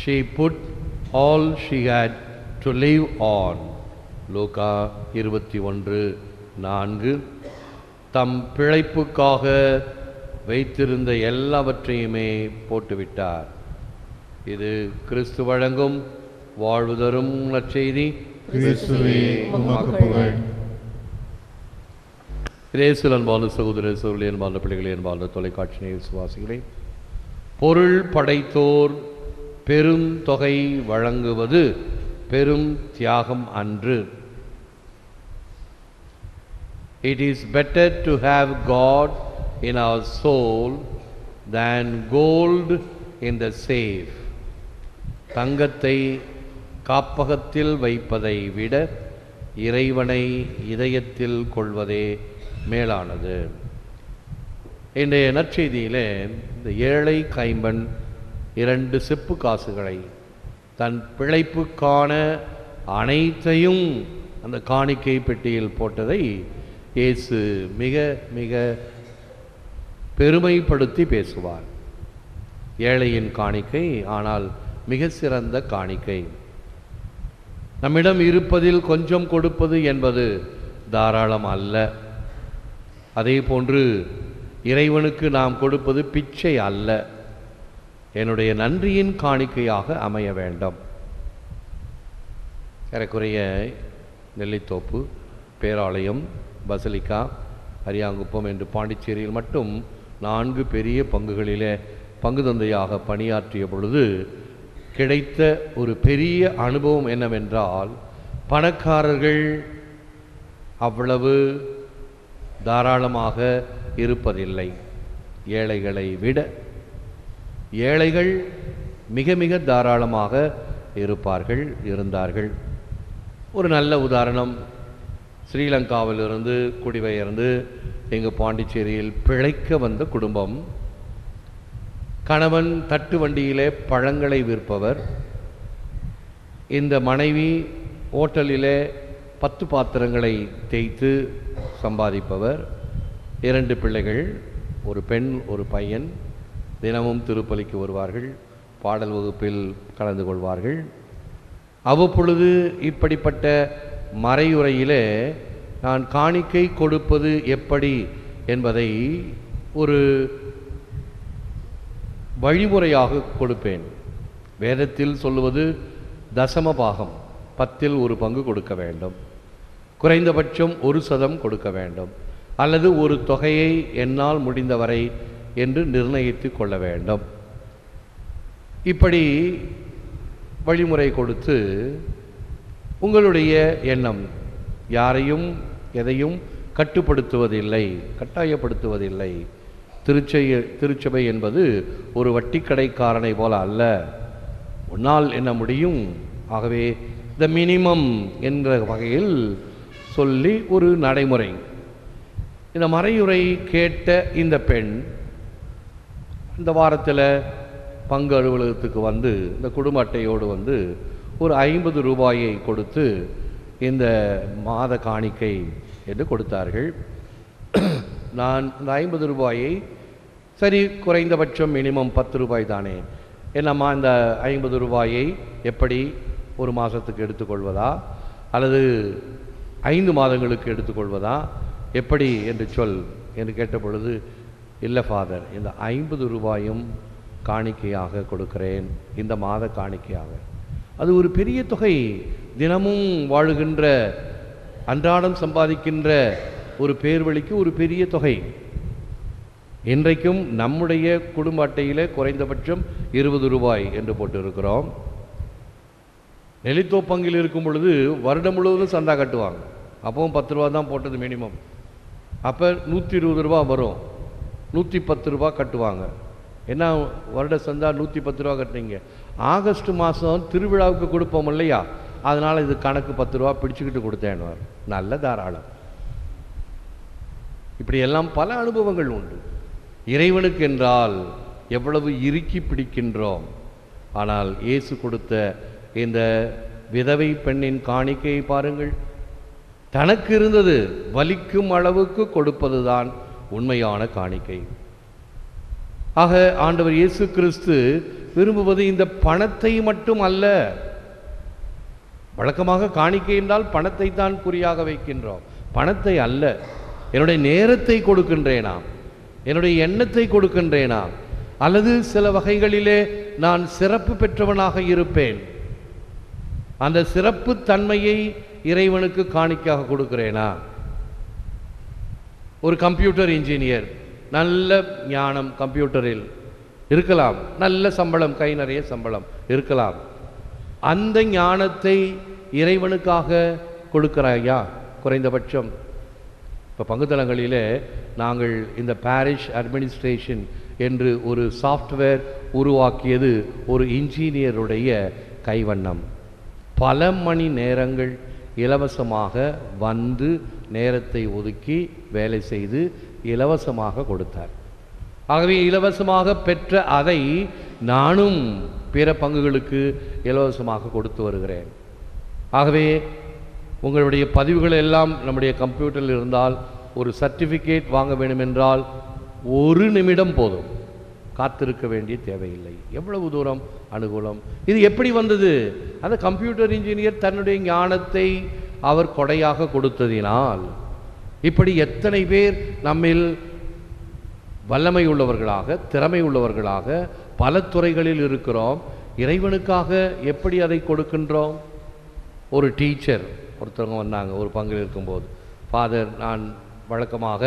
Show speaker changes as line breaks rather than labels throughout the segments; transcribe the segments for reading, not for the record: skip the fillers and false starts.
She put all she had to live on. லூக்கா 21:4. தம் பிழைப்புக்காக வைத்திருந்த எல்லாவற்றையுமே போட்டுவிட்டார். இது கிறிஸ்து வழங்கும் வாழ்வு தரும் நற்செய்தி. இயேசுவில் அன்பான சகோதர சகோதரி, அன்பான பிள்ளைகளே, அன்பான தொலைக்காட்சி விசுவாசிகளே, பொருள் படைத்தோர் பெரும் தொகை வழங்குவது பெரும் தியாகம் அன்று. It is better to have God in our soul than gold in the safe. தங்கத்தை காப்பகத்தில் வைப்பதை விட இறைவனை இதயத்தில் கொள்வதே மேலானது. இன்றைய நற்செய்தியிலே இந்த ஏழை கைம்பன் 2 செப்பு காசுகளை, தன் பிழைப்புக்கான அனைத்தையும் அந்த காணிக்கை பெட்டியில் போட்டதை இயேசு மிக மிக பெருமைப்படுத்தி பேசுவார். ஏழையின் காணிக்கை ஆனால் மிக சிறந்த காணிக்கை. நம்மிடம் இருப்பதில் கொஞ்சம் கொடுப்பது என்பது தாராளம் அல்ல. அதே போன்று இறைவனுக்கு நாம் கொடுப்பது பிச்சை அல்ல, என்னுடைய நன்றியின் காணிக்கையாக அமைய வேண்டும். ஏறக்குறைய நெல்லித்தோப்பு, பேராலயம், பசலிக்கா, அரியாங்குப்பம் என்று பாண்டிச்சேரியில் மட்டும் 4 பெரிய பங்குகளிலே பங்கு தந்தையாக பணியாற்றிய பொழுது கிடைத்த ஒரு பெரிய அனுபவம் என்னவென்றால், பணக்காரர்கள் அவ்வளவு தாராளமாக இருப்பதில்லை. ஏழைகளை விட ஏழைகள் மிக மிக தாராளமாக இருந்தார்கள். ஒரு நல்ல உதாரணம், ஸ்ரீலங்காவிலிருந்து குடிபெயர்ந்து எங்கள் பாண்டிச்சேரியில் பிழைக்க வந்த குடும்பம். கணவன் தட்டு வண்டியிலே பழங்களை விற்பவர், இந்த மனைவி ஓட்டலிலே 10 பாத்திரங்களை தேய்த்து சம்பாதிப்பவர். 2 பிள்ளைகள், ஒரு பெண் ஒரு பையன். தினமும் திருப்பலிக்கு வருவார்கள், பாடல் வகுப்பில் கலந்து கொள்வார்கள். அவ்வப்பொழுது இப்படிப்பட்ட மறையுறையிலே நான் காணிக்கை கொடுப்பது எப்படி என்பதை ஒரு வழிமுறையாக கொடுப்பேன். வேதத்தில் சொல்லுவது தசம பாகம், 10இல் 1 பங்கு கொடுக்க வேண்டும், குறைந்தபட்சம் 1% கொடுக்க வேண்டும், அல்லது ஒரு தொகையை என்னால் முடிந்தவரை என்று நிர்ணயித்து கொள்ள வேண்டும். இப்படி வழிமுறை கொடுத்து உங்களுடைய எண்ணம், யாரையும் கட்டுப்படுத்துவதில்லை, கட்டாயப்படுத்துவதில்லை. திருச்சபை என்பது ஒரு வட்டிக்கடைக்காரனை போல அல்ல. உன்னால் என்ன முடியும், ஆகவே த மினிமம் என்ற வகையில் சொல்லி ஒரு நடைமுறை. இந்த மறையுறை கேட்ட இந்த பெண் இந்த வாரத்தில் பங்கு அலுவலகத்துக்கு வந்து இந்த குடும்ப அட்டையோடு வந்து ஒரு 50 ரூபாயை கொடுத்து இந்த மாத காணிக்கை என்று கொடுத்தார்கள். நான் இந்த 50 ரூபாயை, சரி குறைந்தபட்சம் மினிமம் 10 ரூபாய் தானே, என்னம்மா இந்த 50 ரூபாயை எப்படி ஒரு மாதத்துக்கு எடுத்துக்கொள்வதா அல்லது 5 மாதங்களுக்கு எடுத்துக்கொள்வதா எப்படி என்று சொல் என்று கேட்ட பொழுது, இல்லை ஃபாதர், இந்த 50 ரூபாயும் காணிக்கையாக கொடுக்கிறேன், இந்த மாத காணிக்கையாக. அது ஒரு பெரிய தொகை. தினமும் வாழுகின்ற, அன்றாடம் சம்பாதிக்கின்ற ஒரு பேர்வழிக்கு ஒரு பெரிய தொகை. இன்றைக்கும் நம்முடைய குடும்ப அட்டையில் குறைந்தபட்சம் 20 ரூபாய் என்று போட்டு இருக்கிறோம். நெல்லித்தோப்பங்கில் இருக்கும் பொழுது வருடம் முழுவதும் சந்தா கட்டுவாங்க. அப்பவும் 10 ரூபா தான் போட்டது மினிமம். அப்போ 120 ரூபா வரும், 110 ரூபா கட்டுவாங்க. என்ன வருட சந்தா 110 ரூபா கட்டுறீங்க, ஆகஸ்ட் மாதம் திருவிழாவுக்கு கொடுப்போம் இல்லையா, அதனால் இது கணக்கு 10 ரூபா பிடிச்சிக்கிட்டு கொடுத்தேன்னு. நல்ல தாராளம். இப்படியெல்லாம் பல அனுபவங்கள் உண்டு. இறைவனுக்கு என்றால் எவ்வளவு இறுக்கி பிடிக்கின்றோம். ஆனால் இயேசு கொடுத்த இந்த விதவை பெண்ணின் காணிக்கையை பாருங்கள். தனக்கு இருந்தது வலிக்கும் அளவுக்கு கொடுப்பதுதான் உண்மையான காணிக்கை. ஆக ஆண்டவர் இயேசு கிறிஸ்து விரும்புவது இந்த பணத்தை மட்டும் அல்ல. வழக்கமாக காணிக்கை என்றால் பணத்தை தான் குறியாக வைக்கின்றோம். பணத்தை அல்ல, என்னுடைய நேரத்தை கொடுக்கின்றேனா, என்னுடைய எண்ணத்தை கொடுக்கின்றேனா, அல்லது சில வகைகளிலே நான் சிறப்பு பெற்றவனாக இருப்பேன், அந்த சிறப்பு தன்மையை இறைவனுக்கு காணிக்கையாக கொடுக்கிறேனா? ஒரு கம்ப்யூட்டர் இன்ஜினியர், நல்ல ஞானம் கம்ப்யூட்டரில் இருக்கலாம், நல்ல சம்பளம், கை நிறைய சம்பளம் இருக்கலாம். அந்த ஞானத்தை இறைவனுக்காக கொடுக்கிறாயா? குறைந்தபட்சம் இப்போ பங்குத்தளங்களிலே நாங்கள் இந்த பாரிஷ் அட்மினிஸ்ட்ரேஷன் என்று ஒரு சாஃப்ட்வேர் உருவாக்கியது ஒரு இன்ஜினியருடைய கைவண்ணம். பல மணி நேரங்கள் இலவசமாக வந்து நேரத்தை ஒதுக்கி வேலை செய்து இலவசமாக கொடுத்தார். ஆகவே இலவசமாக பெற்ற அதை நானும் பிற பங்குகளுக்கு இலவசமாக கொடுத்து வருகிறேன். ஆகவே உங்களுடைய பதிவுகள் எல்லாம் நம்முடைய கம்ப்யூட்டரில் இருந்தால் ஒரு சர்டிஃபிகேட் வாங்க வேண்டுமென்றால் 1 நிமிடம் போதும், காத்திருக்க வேண்டிய தேவையில்லை. எவ்வளவு தூரம் அனுகூலம்! இது எப்படி வந்தது? அந்த கம்ப்யூட்டர் இன்ஜினியர் தன்னுடைய ஞானத்தை அவர் கொடையாக கொடுத்ததினால். இப்படி எத்தனை பேர் நம்மில் வல்லமை உள்ளவர்களாக, திறமை உள்ளவர்களாக பல துறைகளில் இருக்கிறோம். இறைவனுக்காக எப்படி அதை கொடுக்கின்றோம்? ஒரு டீச்சர் ஒருத்தவங்க வந்தாங்க ஒரு பங்கில் இருக்கும்போது, ஃபாதர், நான் வழக்கமாக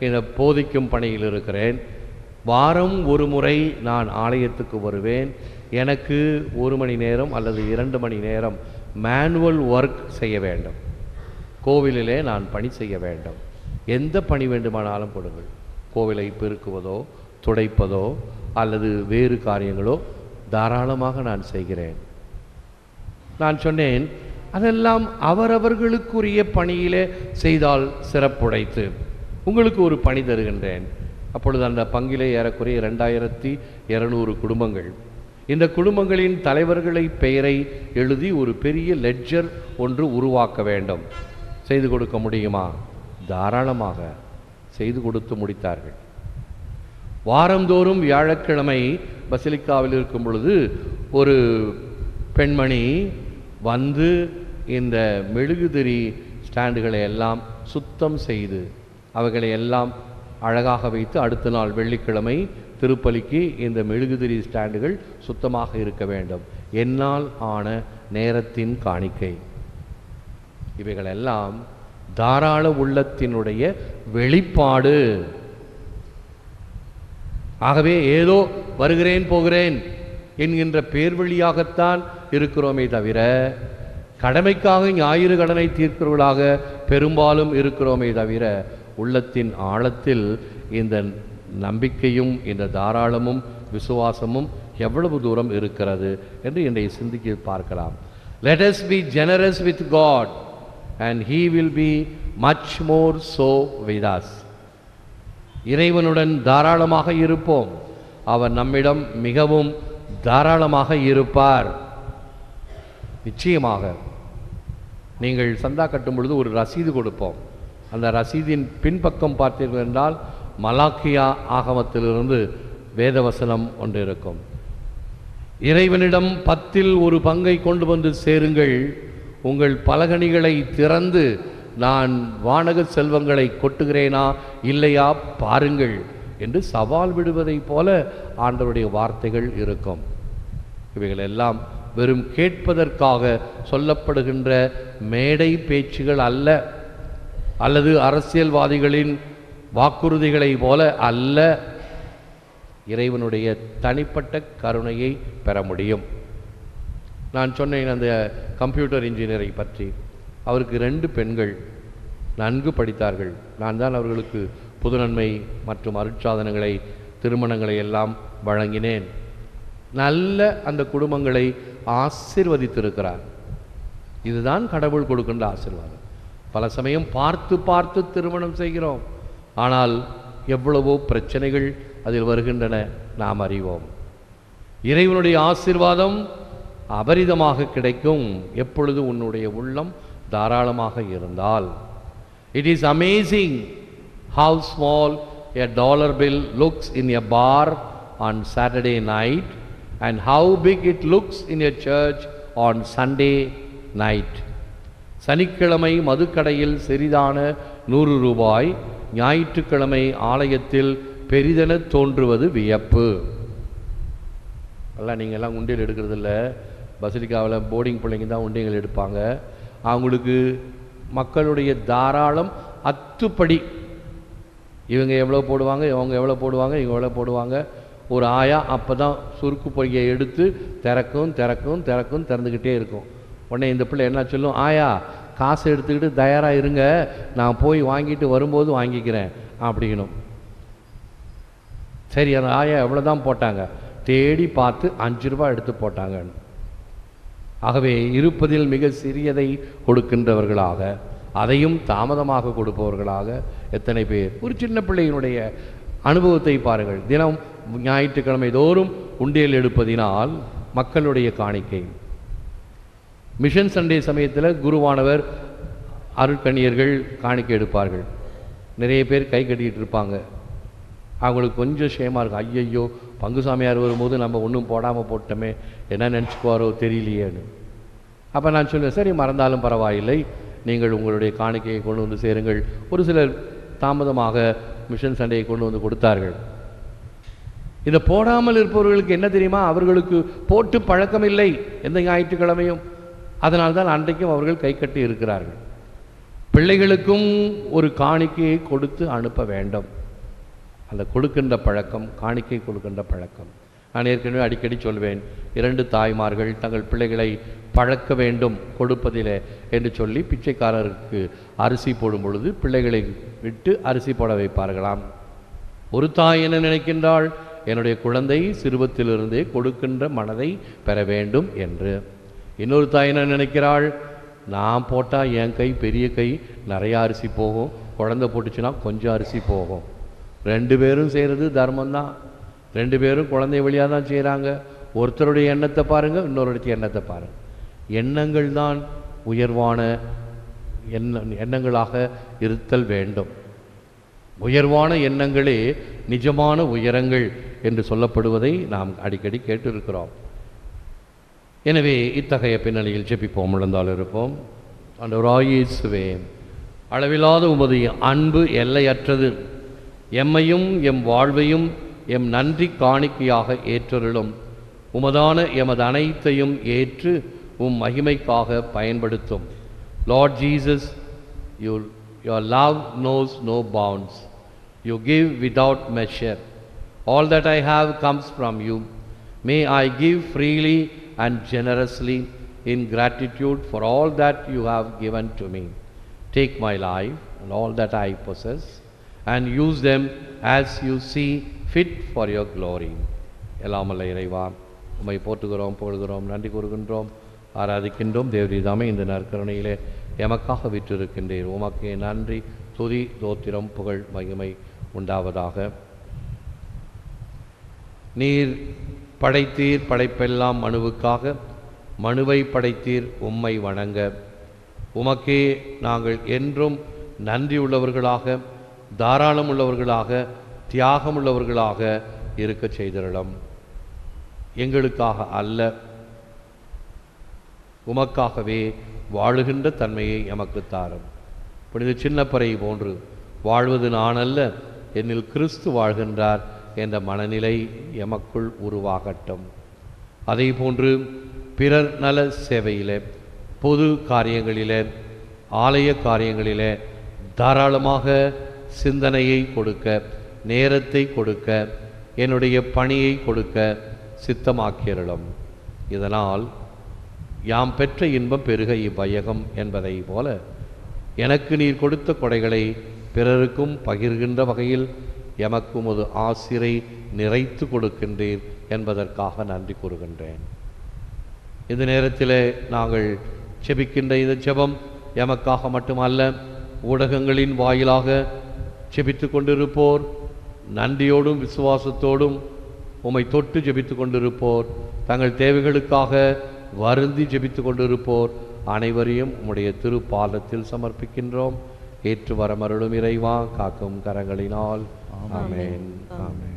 இந்த போதிக்கும் பணியில் இருக்கிறேன், வாரம் ஒரு முறை நான் ஆலயத்துக்கு வருவேன், எனக்கு 1 மணி நேரம் அல்லது 2 மணி நேரம் மேனுவல் ஒர்க் செய்ய வேண்டும், கோவிலிலே நான் பணி செய்ய வேண்டும், எந்த பணி வேண்டுமானாலும் கொடுங்கள், கோவிலை பெருக்குவதோ துடைப்பதோ அல்லது வேறு காரியங்களோ தாராளமாக நான் செய்கிறேன். நான் சொன்னேன், அதெல்லாம் அவரவர்களுக்குரிய பணியிலே செய்தால் சிறப்புடைத்து உங்களுக்கு ஒரு பணி தருகின்றேன். அப்பொழுது அந்த பங்கிலே ஏறக்குறைய 2200 குடும்பங்கள். இந்த குடும்பங்களின் தலைவர்களை பெயரை எழுதி ஒரு பெரிய லெட்ஜர் ஒன்று உருவாக்க வேண்டும். செய்து கொடுக்க முடியுமா? தாராளமாக செய்து கொடுத்து முடித்தார்கள். வாரந்தோறும் வியாழக்கிழமை பசிலிக்காவில் இருக்கும் பொழுது ஒரு பெண்மணி வந்து இந்த மெழுகுதிரி ஸ்டாண்டுகளை எல்லாம் சுத்தம் செய்து அவைகளை எல்லாம் அழகாக வைத்து அடுத்த நாள் வெள்ளிக்கிழமை திருப்பலிக்கு இந்த மெழுகுதிரி ஸ்டாண்டுகள் சுத்தமாக இருக்க வேண்டும். என்னால் ஆன நேரத்தின் காணிக்கை. இவைகளெல்லாம் தாராள உள்ளத்தினுடைய வெளிப்பாடு. ஆகவே ஏதோ வருகிறேன் போகிறேன் என்கின்ற பேர் வழியாகத்தான் இருக்கிறோமே தவிர கடமைக்காக ஞாயிறு கடனை தீர்க்கிறவர்களாக பெரும்பாலும் இருக்கிறோமே தவிர உள்ளத்தின் ஆழத்தில் இந்த நம்பிக்கையும் இந்த தாராளமும் விசுவாசமும் எவ்வளவு தூரம் இருக்கிறது என்று என்னை சிந்திக்க பார்க்கலாம். Let us be generous with God and He will be much more so with us. இறைவனுடன் தாராளமாக இருப்போம், அவர் நம்மிடம் மிகவும் தாராளமாக இருப்பார். நிச்சயமாக நீங்கள் சந்தா கட்டும் பொழுது ஒரு ரசீது கொடுப்போம். அந்த ரசீதின் பின்பக்கம் பார்த்தீர்கள் என்றால் மலாக்கியா ஆகமத்திலிருந்து வேதவசனம் ஒன்று இருக்கும். இறைவனிடம் 10இல் ஒரு பங்கை கொண்டு வந்து சேருங்கள், உங்கள் பலகணிகளை திறந்து நான் வானக செல்வங்களை கொட்டுகிறேனா இல்லையா பாருங்கள் என்று சவால் விடுவதைப் போல ஆண்டவருடைய வார்த்தைகள் இருக்கும். இவைகள் எல்லாம் வெறும் கேட்பதற்காக சொல்லப்படுகின்ற மேடை பேச்சுகள் அல்ல, அல்லது அரசியல்வாதிகளின் வாக்குறுதிகளை போல அல்ல. இறைவனுடைய தனிப்பட்ட கருணையை பெற முடியும். நான் சொன்னேன் அந்த கம்ப்யூட்டர் இன்ஜினியரை பற்றி. அவருக்கு 2 பெண்கள், நன்கு படித்தார்கள். நான் தான் அவர்களுக்கு புதுநன்மை மற்றும் அருட்சாதனங்களை, திருமணங்களை எல்லாம் வழங்கினேன். நல்ல அந்த குடும்பங்களை ஆசீர்வதித்திருக்கிறார். இதுதான் கடவுள் கொடுக்கின்ற ஆசீர்வாதம். பல சமயம் பார்த்து பார்த்து திருமணம் செய்கிறோம், ஆனால் எவ்வளவோ பிரச்சனைகள் அதில் வருகின்றன நாம் அறிவோம். இறைவனுடைய ஆசீர்வாதம் அபரிதமாக கிடைக்கும் எப்பொழுது உன்னுடைய உள்ளம் தாராளமாக இருந்தால். It is amazing how small a dollar bill looks in a bar on Saturday night and how big it looks in a church on Sunday night. சனிக்கிழமை மதுக்கடையில் சிறிதான 100 ரூபாய், ஞாயிற்றுக்கிழமை ஆலயத்தில் பெரிதென தோன்றுவது வியப்பு. எல்லாம் நீங்கள் எல்லாம் உண்டியல் எடுக்கிறது இல்லை. பசிலிக்காவில் போர்டிங் பிள்ளைங்க தான் உண்டியல் எடுப்பாங்க. அவங்களுக்கு மக்களுடைய தாராளம் அத்துப்படி. இவங்க எவ்வளோ போடுவாங்க, இவங்க எவ்வளோ போடுவாங்க, இவங்க எவ்வளோ போடுவாங்க. ஒரு ஆயா அப்போ தான் சுருக்கு பொய்யை எடுத்து திறந்துக்கிட்டே இருக்கும். உடனே இந்த பிள்ளை என்ன சொல்லும், ஆயா காசு எடுத்துக்கிட்டு தயாராக இருங்க, நான் போய் வாங்கிட்டு வரும்போது வாங்கிக்கிறேன் அப்படிங்கணும். சரி, அந்த ஆயா எவ்வளோ தான் போட்டாங்க, தேடி பார்த்து 5 ரூபா எடுத்து போட்டாங்க. ஆகவே இருப்பதில் மிக சிறியதை கொடுக்கின்றவர்களாக, அதையும் தாமதமாக கொடுப்பவர்களாக எத்தனை பேர். ஒரு சின்ன பிள்ளையினுடைய அனுபவத்தை பாருங்கள். தினம் ஞாயிற்றுக்கிழமை தோறும் உண்டியல் எடுப்பதினால் மக்களுடைய காணிக்கை. மிஷன் சண்டே சமயத்தில் குருவானவர் அருட்கணியர்கள் காணிக்கை எடுப்பார்கள். நிறைய பேர் கை கட்டிகிட்டு இருப்பாங்க. அவங்களுக்கு கொஞ்சம் ஷேமாக இருக்கும், ஐயையோ பங்குசாமியார் வரும்போது நம்ம ஒன்றும் போடாமல் போட்டோமே, என்ன நினச்சிக்குவாரோ தெரியலையேன்னு. அப்போ நான் சொல்லுவேன், சரி மறந்தாலும் பரவாயில்லை, நீங்கள் உங்களுடைய காணிக்கையை கொண்டு வந்து சேருங்கள். ஒரு சிலர் தாமதமாக மிஷன் சண்டையை கொண்டு வந்து கொடுத்தார்கள். இந்த போடாமல் இருப்பவர்களுக்கு என்ன தெரியுமா, அவர்களுக்கு போட்டு பழக்கம் இல்லை எந்த ஞாயிற்றுக்கிழமையும். அதனால்தான் அன்றைக்கும் அவர்கள் கை கட்டி இருக்கிறார்கள். பிள்ளைகளுக்கும் ஒரு காணிக்கையை கொடுத்து அனுப்ப வேண்டும். அந்த கொடுக்கின்ற பழக்கம், காணிக்கை கொடுக்கின்ற பழக்கம். நான் ஏற்கனவே அடிக்கடி சொல்வேன், 2 தாய்மார்கள் தங்கள் பிள்ளைகளை பழக்க வேண்டும் கொடுப்பதிலே என்று சொல்லி பிச்சைக்காரருக்கு அரிசி போடும் பொழுது பிள்ளைகளை விட்டு அரிசி போட வைப்பார்களாம். ஒரு தாய் என்ன நினைக்கின்றாள், என்னுடைய குழந்தை சிறுவத்திலிருந்தே கொடுக்கின்ற மனதை பெற வேண்டும் என்று. இன்னொரு தாய் என்ன நினைக்கிறாள், நான் போட்டால் என் கை பெரிய கை, நிறையா அரிசி போகும், குழந்தை போட்டுச்சுன்னா கொஞ்சம் அரிசி போகும். 2 பேரும் செய்கிறது தர்மம்தான். 2 பேரும் குழந்தை வழியாக தான் செய்கிறாங்க. ஒருத்தருடைய எண்ணத்தை பாருங்கள், இன்னொருடைய எண்ணத்தை பாருங்கள். எண்ணங்கள் தான் உயர்வான எண்ணங்களாக இருத்தல் வேண்டும். உயர்வான எண்ணங்களே நிஜமான உயரங்கள் என்று சொல்லப்படுவதை நாம் அடிக்கடி கேட்டிருக்கிறோம். எனவே இத்தகைய பின்னணியில் ஜெபிப்போம், இழந்தால் இருப்போம். ஆண்டவராகிய இயேசுவே, அளவில்லாத உமது அன்பு எல்லையற்றது. எம்மையும் எம் வாழ்வையும் எம் நன்றி காணிக்கையாக ஏற்றருளும். உமதான எமது அனைத்தையும் ஏற்று உம் மகிமைக்காக பயன்படுத்தும். Lord Jesus, your love knows no bounds. You give without measure. All that I have comes from you. May I give freely and generously in gratitude for all that you have given to me. Take my life and all that I possess and use them as you see fit for your glory. எல்லாம் வல்ல இறைவா, உம்மை போற்றுகிறோம், புகழ்கிறோம், நன்றி கூறுகின்றோம், ஆராதிக்கின்றோம். தேவரீதாமே இந்த நற்கருணையிலே எமக்காக விற்றிருக்கின்றீர். உமக்கே நன்றி, துதி, தோத்திரம், புகழ், மகிமை உண்டாவதாக. நீர் படைத்தீர் படைப்பெல்லாம் மனுவுக்காக, மனுவை படைத்தீர் உம்மை வணங்க. உமக்கே நாங்கள் என்றும் நன்றியுள்ளவர்களாக, தாராளமுள்ளவர்களாக, தியாகமுள்ளவர்களாக இருக்க செய்திடலாம். எங்களுக்காக அல்ல, உமக்காகவே வாழுகின்ற தன்மையை எமக்கு தாரும். புனித சின்னப்பறை போன்று வாழ்வது நான் அல்ல, என்னில் கிறிஸ்து வாழ்கின்றார் என்ற மனநிலை எமக்குள் உருவாகட்டும். அதே போன்று பிறர் நல சேவையிலே, பொது காரியங்களிலே, ஆலய காரியங்களிலே தாராளமாக சிந்தனையை கொடுக்க, நேரத்தை கொடுக்க, என்னுடைய பணியை கொடுக்க சித்தமாக்கியருளும். இதனால் யாம் பெற்ற இன்பம் பெருக இவ்வையகம் என்பதை போல எனக்கு நீர் கொடுத்த கொடைகளை பிறருக்கும் பகிர்கின்ற வகையில் எமக்கும் ஒரு ஆசிரை நிறைத்து கொடுக்கின்றீர் என்பதற்காக நன்றி கூறுகின்றேன். இந்த நேரத்தில் நாங்கள் செபிக்கின்ற இந்த ஜெபம் எமக்காக மட்டுமல்ல, ஊடகங்களின் வாயிலாக ஜெபித்து கொண்டிருப்போர், நன்றியோடும் விசுவாசத்தோடும் உம்மை தொட்டு ஜெபித்து கொண்டிருப்போர், தங்கள் தேவைகளுக்காக வருந்தி ஜெபித்து கொண்டிருப்போர் அனைவரையும் உம்முடைய திருப்பாதத்தில் சமர்ப்பிக்கின்றோம். ஏற்று வரமருளும் இறைவா, காக்கும் கரங்களினால். ஆமென், ஆமென்.